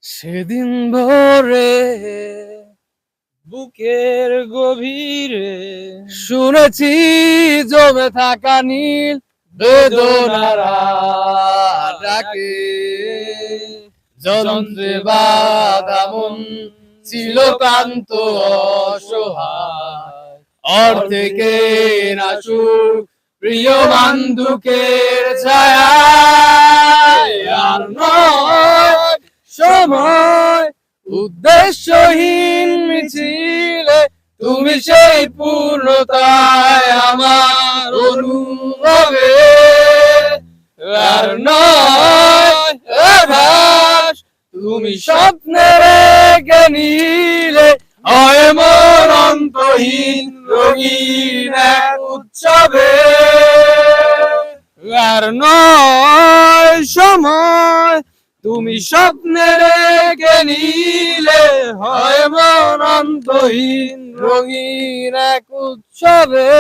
সেদিন ভোরে বুকের গভীরে শুনেছি জমে থাকা নীল বেদনারা ডাকে, যন্ত্রে বাঁধা মন ছিল ক্লান্ত অসহায়, অর্ধেকে না সুখ প্রিয় বান্ধুকের ছায়া। আর নয় সময় উদ্দেশ্যহীন মিছিলে, তুমি সেই পূর্ণতায় আমার অনুভবে। আর নয় আভাস তুমি স্বপ্নে রেখে নিলে, হয় মন অন্তহীন রঙিন এক উৎসবে। আর নয় সময় তুমি স্বপ্নে রেখে নিলে, হয় মন অন্তহীন রঙিন এক উৎসবে।